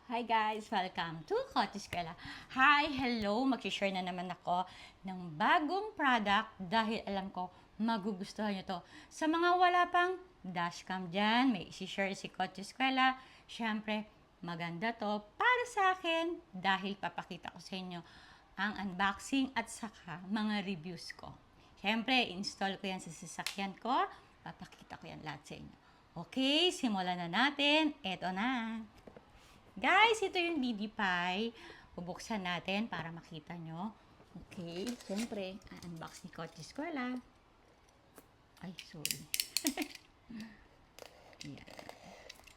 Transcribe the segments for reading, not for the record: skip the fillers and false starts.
Hi guys! Welcome to Kotse Eskwela. Hi! Hello! Mag-share na naman ako ng bagong product dahil alam ko magugustuhan nyo to. Sa mga wala pang dashcam dyan, may isi-share si Kotse Eskwela. Siyempre, maganda to para sa akin dahil papakita ko sa inyo ang unboxing at saka mga reviews ko. Siyempre, install ko yan sa sasakyan ko. Papakita ko yan lahat sa inyo. Okay, simulan na natin. Eto na. Guys, ito yung DD Pie. Bubuksan natin para makita nyo. Okay, siyempre, unbox ni Kotse Eskwela. Ay, sorry. Yan.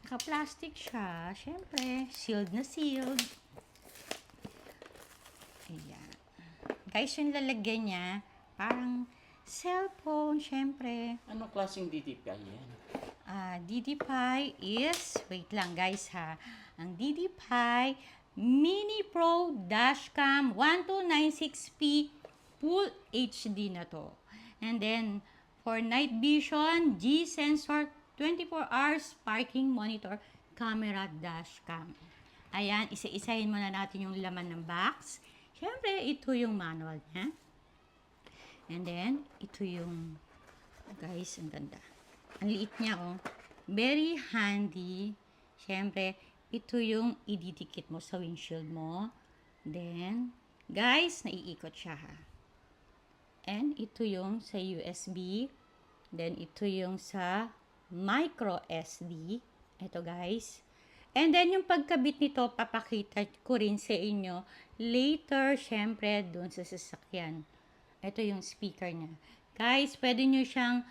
Naka-plastic siya. Siyempre, sealed na sealed. Ayan. Guys, yung lalagyan niya, parang cellphone, siyempre. Anong klaseng DTP yan? DD Pie is, wait lang guys ha, ang DD Pie Mini Pro Dashcam 1296p Full HD na to. And then, for night vision, G-Sensor 24 hours parking monitor camera dashcam. Ayan, isa-isahin muna natin yung laman ng box. Siyempre, ito yung manual niya. And then, ito yung, guys, ang ganda. Ang liit niya, oh. Very handy. Siyempre, ito yung ididikit mo sa windshield mo. Then, guys, naiikot siya, ha. And, ito yung sa USB. Then, ito yung sa micro SD. Ito, guys. And then, yung pagkabit nito, papakita ko rin sa inyo later, siyempre, dun sa sasakyan. Ito yung speaker niya. Guys, pwede nyo siyang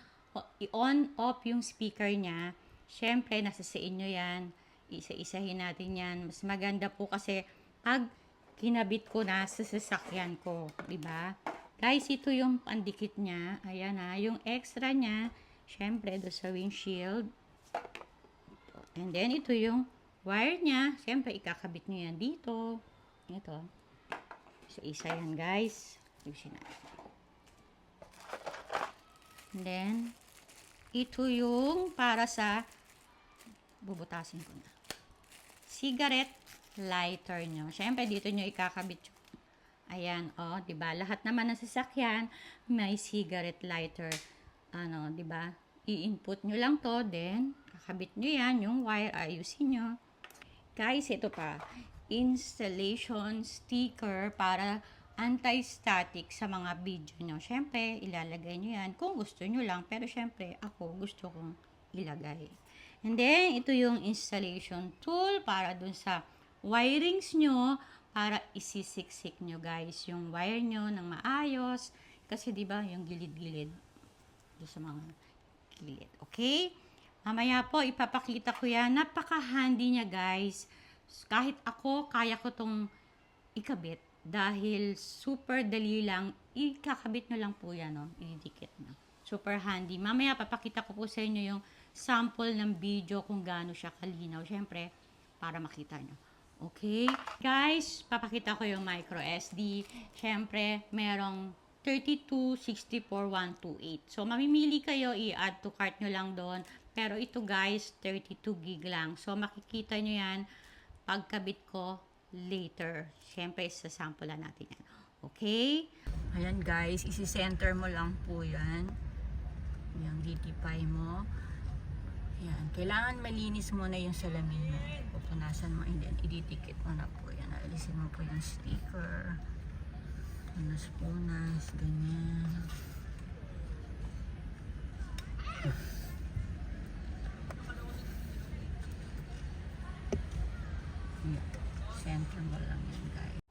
i-on off yung speaker niya. Siyempre, nasa sa inyo yan. Isa-isahin natin yan. Mas maganda po kasi pag kinabit ko na sa sasakyan ko. Diba? Guys, ito yung pandikit niya. Ayan ha. Yung extra niya, siyempre, do sa windshield. And then, ito yung wire niya. Siyempre, ikakabit nyo yan dito. Ito. Isa-isa yan, guys. Ayusin natin. And then, ito yung para sa, bubutasin ko na, cigarette lighter nyo. Siyempre, dito nyo ikakabit yung, ayan, oh, diba? Lahat naman ng sasakyan, may cigarette lighter. Ano, diba? I-input nyo lang to, then, kakabit nyo yan, yung wire, ayusin nyo. Guys, ito pa, installation sticker para anti-static sa mga video nyo. Siyempre, ilalagay nyo yan kung gusto nyo lang. Pero siyempre, ako gusto kong ilagay. And then, ito yung installation tool para dun sa wirings nyo para isisiksik nyo, guys, yung wire nyo ng maayos. Kasi, di ba yung gilid-gilid doon sa mga gilid. Okay? Mamaya po, ipapakita ko yan. Napaka-handy niya, guys. Kahit ako, kaya ko tong ikabit. Dahil super dali lang, ikakabit nyo lang po yan, no? Ididikit nyo. Super handy. Mamaya papakita ko po sa inyo yung sample ng video kung gaano siya kalinaw. Siyempre, para makita nyo. Okay? Guys, papakita ko yung micro SD. Siyempre, merong 32, 64, 128. So, mamimili kayo, i-add to cart nyo lang doon. Pero ito guys, 32 gig lang. So, makikita nyo yan pagkabit ko later. Siyempre, sasampulan natin yan. Okay? Ayan guys, isi-center mo lang po yan. Yung DTPie mo. Ayan. Kailangan malinis muna yung salamin mo. Pupunasan mo and then ididikit mo na po yan. Alisin mo po yung sticker. Punas-punas. Ganyan. Center mo lang yun, guys.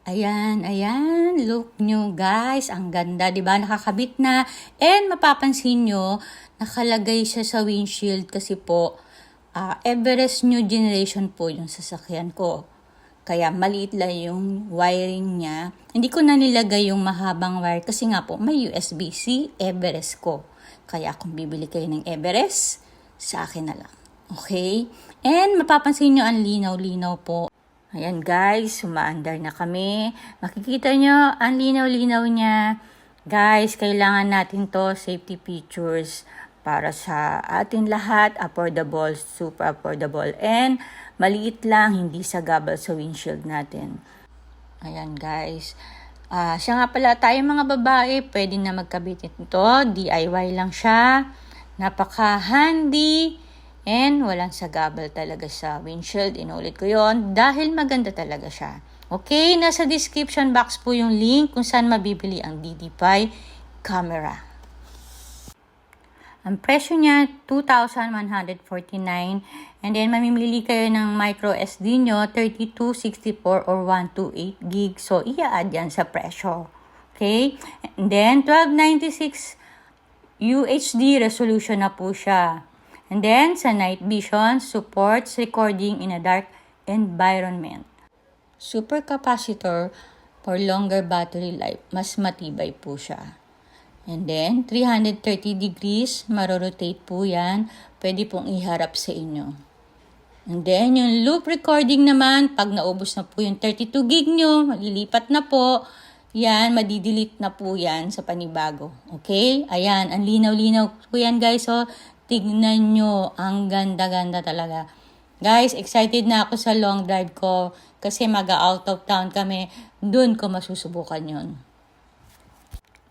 Ayan, look nyo guys, ang ganda, di ba? Nakakabit na, and mapapansin nyo, nakalagay siya sa windshield kasi po, Everest New Generation po yung sasakyan ko. Kaya maliit lang yung wiring niya. Hindi ko na nilagay yung mahabang wire kasi nga po, may USB-C Everest ko. Kaya kung bibili kayo ng Everest, sa akin na lang. Okay? And mapapansin nyo, ang linaw-linaw po. Ayan guys, sumaandar na kami. Makikita nyo, ang linaw-linaw niya. Guys, kailangan natin to safety features para sa atin lahat. Affordable, super affordable. And maliit lang, hindi sagabal sa windshield natin. Ayan guys. Siya nga pala, tayo mga babae, pwede na magkabit ito. DIY lang siya. Napaka-handy. And walang sagabal talaga sa windshield. Inulit ko yon dahil maganda talaga siya. Okay, nasa description box po yung link kung saan mabibili ang DD5 camera. Ang presyo niya, 2,149. And then, mamimili kayo ng micro SD nyo, 32, 64, or 128 gig. So, i-add yan sa presyo. Okay? And then, 1296 UHD resolution na po siya. And then, sa night vision, supports recording in a dark environment. Super capacitor for longer battery life. Mas matibay po siya. And then, 330 degrees, marorotate po yan. Pwede pong iharap sa inyo. And then, yung loop recording naman, pag naubos na po yung 32 gig nyo, malilipat na po, yan, madidelete na po yan sa panibago. Okay? Ayan, ang linaw-linaw po yan guys. So, tignan nyo, ang ganda-ganda talaga. Guys, excited na ako sa long drive ko kasi mag-out of town kami. Doon ko masusubukan yon.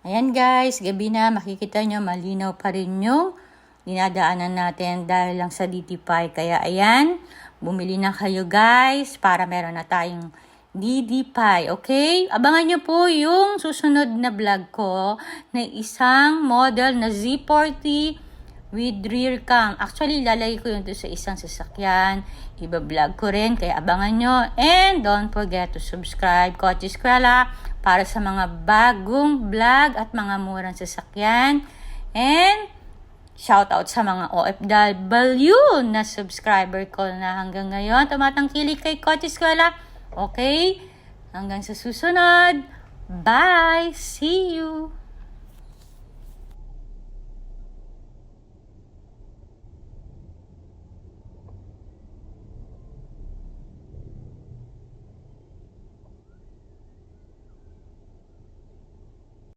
Ayan guys, gabi na, makikita nyo malinaw pa rin yung dinadaanan natin dahil lang sa DD5. Kaya ayan, bumili na kayo guys para meron na tayong DD5. Okay? Abangan nyo po yung susunod na vlog ko na isang model na Z40 with rear cam. Actually, lalagay ko yun doon sa isang sasakyan. Iba-vlog ko rin, kaya abangan nyo. And don't forget to subscribe, Kotse Eskwela, para sa mga bagong vlog at mga murang sasakyan. And shout out sa mga OFW na subscriber ko na hanggang ngayon tumatangkilik kay Kotse Eskwela. Okay? Hanggang sa susunod. Bye! See you!